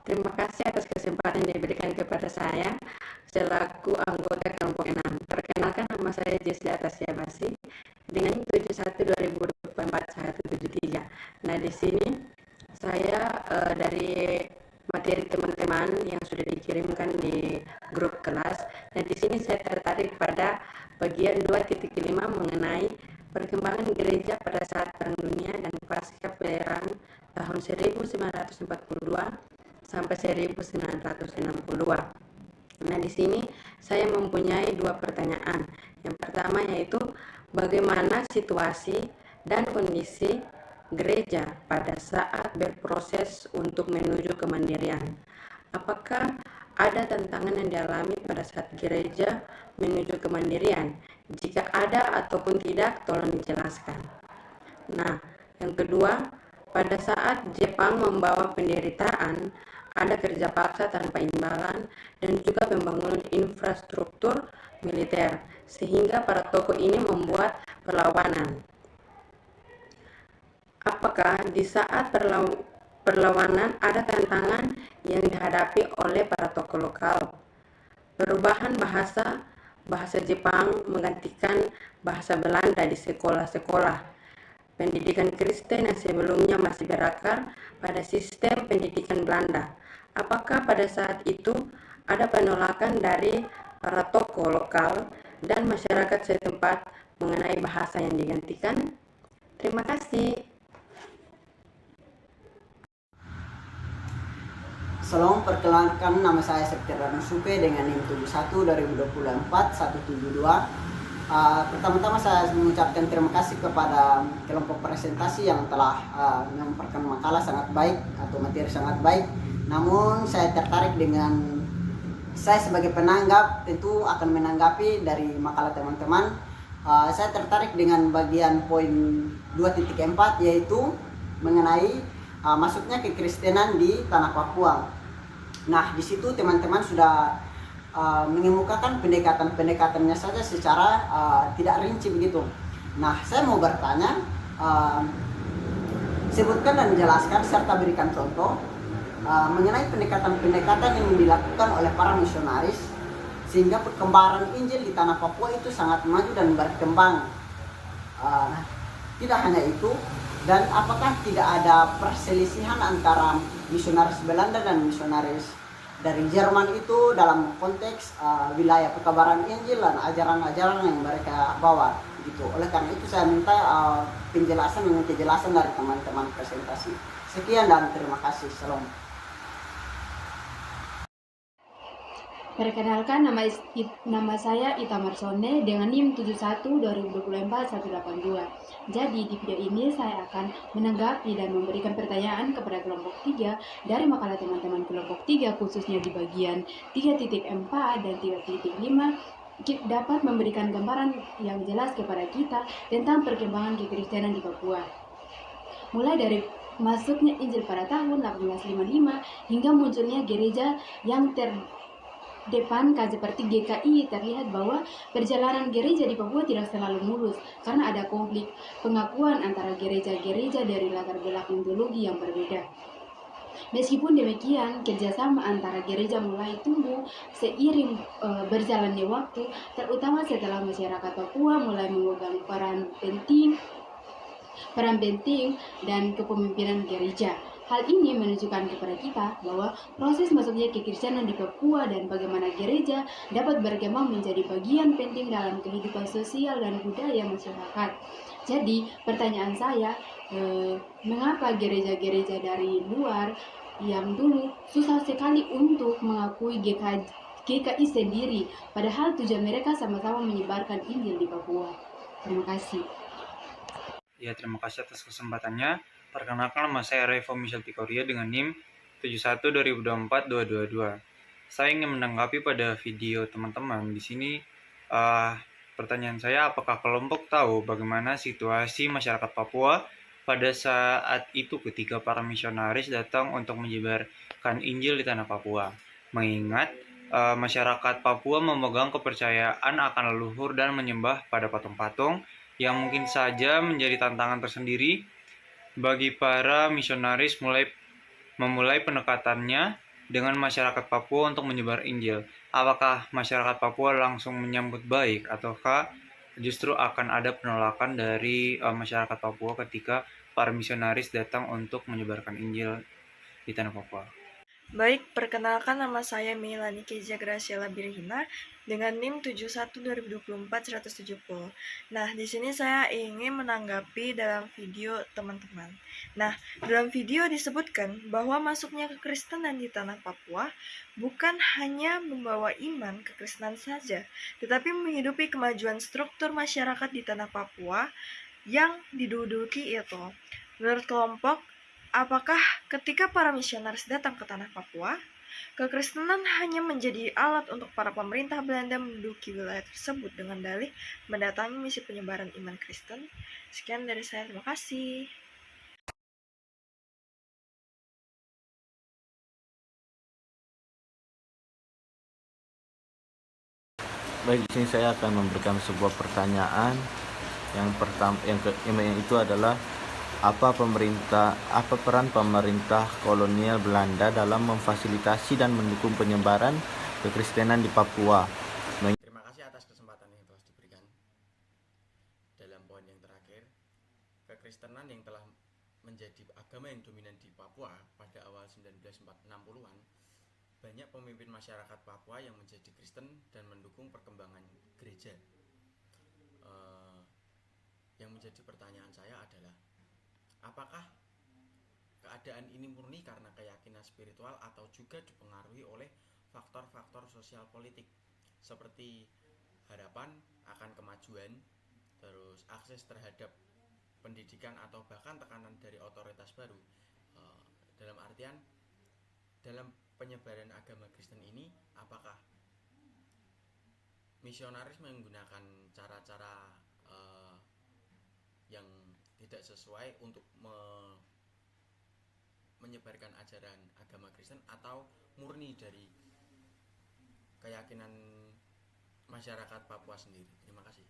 Terima kasih atas kesempatan yang diberikan kepada saya selaku anggota kelompok 6. Perkenalkan, nama saya Jesli Atasia Basi dengan 71 2024 173. Nah, di sini saya dari materi teman-teman yang sudah dikirimkan di grup kelas. Nah, di sini saya tertarik pada bagian 2.5 mengenai perkembangan gereja pada saat Perang Dunia dan pasca Perang tahun 1942 sampai 1962. Nah, di sini saya mempunyai dua pertanyaan. Yang pertama yaitu bagaimana situasi dan kondisi gereja pada saat berproses untuk menuju kemandirian. Apakah ada tantangan yang dialami pada saat gereja menuju kemandirian? Jika ada ataupun tidak, tolong dijelaskan. Nah, yang kedua, pada saat Jepang membawa penderitaan, ada kerja paksa tanpa imbalan dan juga pembangunan infrastruktur militer, sehingga para tokoh ini membuat perlawanan. Apakah di saat perlawanan ada tantangan yang dihadapi oleh para tokoh lokal? Perubahan bahasa Jepang menggantikan bahasa Belanda di sekolah-sekolah. Pendidikan Kristen yang sebelumnya masih berakar pada sistem pendidikan Belanda. Apakah pada saat itu ada penolakan dari para tokoh lokal dan masyarakat setempat mengenai bahasa yang digantikan? Terima kasih. Salam, perkenalkan nama saya Septian Supe dengan NIM 71 2024 172. Pertama-tama saya mengucapkan terima kasih kepada kelompok presentasi yang telah menyampaikan makalah sangat baik atau materi sangat baik. Namun saya tertarik dengan, saya sebagai penanggap tentu akan menanggapi dari makalah teman-teman. Saya tertarik dengan bagian poin 2.4 yaitu mengenai masuknya kekristenan di tanah Papua. Nah, di situ teman-teman sudah mengemukakan pendekatan-pendekatannya saja secara tidak rinci begitu. Nah, saya mau bertanya, sebutkan dan jelaskan serta berikan contoh mengenai pendekatan-pendekatan yang dilakukan oleh para misionaris sehingga perkembangan Injil di tanah Papua itu sangat maju dan berkembang. Tidak hanya itu, dan apakah tidak ada perselisihan antara misionaris Belanda dan misionaris dari Jerman itu dalam konteks wilayah pekabaran Injil dan ajaran-ajaran yang mereka bawa gitu. Oleh karena itu saya minta penjelasan dan kejelasan dari teman-teman presentasi. Sekian dan terima kasih. Salam. Perkenalkan, nama saya Ita Marsone dengan NIM 71 2024 182. Jadi di video ini saya akan menanggapi dan memberikan pertanyaan kepada kelompok 3 dari makalah teman-teman kelompok 3 khususnya di bagian 3.4 dan 3.5 dapat memberikan gambaran yang jelas kepada kita tentang perkembangan kekristenan di Papua. Mulai dari masuknya Injil pada tahun 1855 hingga munculnya gereja yang depan seperti GKI, terlihat bahwa perjalanan gereja di Papua tidak selalu mulus karena ada konflik pengakuan antara gereja-gereja dari latar belakang teologi yang berbeda. Meskipun demikian, kerjasama antara gereja mulai tumbuh seiring berjalannya waktu, terutama setelah masyarakat Papua mulai memegang peran penting dan kepemimpinan gereja. Hal ini menunjukkan kepada kita bahwa proses masuknya kekristenan di Papua dan bagaimana gereja dapat berkembang menjadi bagian penting dalam kehidupan sosial dan budaya masyarakat. Jadi, pertanyaan saya, mengapa gereja-gereja dari luar yang dulu susah sekali untuk mengakui GKI sendiri, padahal tujuan mereka sama-sama menyebarkan Injil di Papua? Terima kasih. Ya, terima kasih atas kesempatannya. Perkenalkan, nama saya Revo Michel Tikoria dengan NIM 71 2024 222. Saya ingin menanggapi pada video teman-teman. Di sini pertanyaan saya, apakah kelompok tahu bagaimana situasi masyarakat Papua pada saat itu ketika para misionaris datang untuk menyebarkan Injil di tanah Papua? Mengingat masyarakat Papua memegang kepercayaan akan leluhur dan menyembah pada patung-patung yang mungkin saja menjadi tantangan tersendiri bagi para misionaris memulai pendekatannya dengan masyarakat Papua untuk menyebar Injil. Apakah masyarakat Papua langsung menyambut baik ataukah justru akan ada penolakan dari masyarakat Papua ketika para misionaris datang untuk menyebarkan Injil di tanah Papua? Baik, perkenalkan nama saya Melani Keja Graciela Birhina dengan NIM 71-2024-170. Nah, di sini saya ingin menanggapi dalam video teman-teman. Nah, dalam video disebutkan bahwa masuknya kekristenan di tanah Papua bukan hanya membawa iman kekristenan saja, tetapi menghidupi kemajuan struktur masyarakat di tanah Papua yang diduduki itu. Menurut kelompok, apakah ketika para misionaris datang ke tanah Papua, kekristenan hanya menjadi alat untuk para pemerintah Belanda menduduki wilayah tersebut dengan dalih mendatangi misi penyebaran iman Kristen? Sekian dari saya, terima kasih. Baik, di sini saya akan memberikan sebuah pertanyaan. Yang pertama, yang itu adalah apa peran pemerintah kolonial Belanda dalam memfasilitasi dan mendukung penyebaran kekristenan di Papua? Terima kasih atas kesempatan yang telah diberikan. Dalam poin yang terakhir, kekristenan yang telah menjadi agama yang dominan di Papua pada awal 1960-an, banyak pemimpin masyarakat Papua yang menjadi Kristen dan mendukung perkembangan gereja. Yang menjadi pertanyaan saya adalah, apakah keadaan ini murni karena keyakinan spiritual atau juga dipengaruhi oleh faktor-faktor sosial politik seperti harapan akan kemajuan, terus akses terhadap pendidikan atau bahkan tekanan dari otoritas baru? Dalam artian, dalam penyebaran agama Kristen ini, apakah misionaris menggunakan cara-cara yang tidak sesuai untuk menyebarkan ajaran agama Kristen atau murni dari keyakinan masyarakat Papua sendiri? Terima kasih.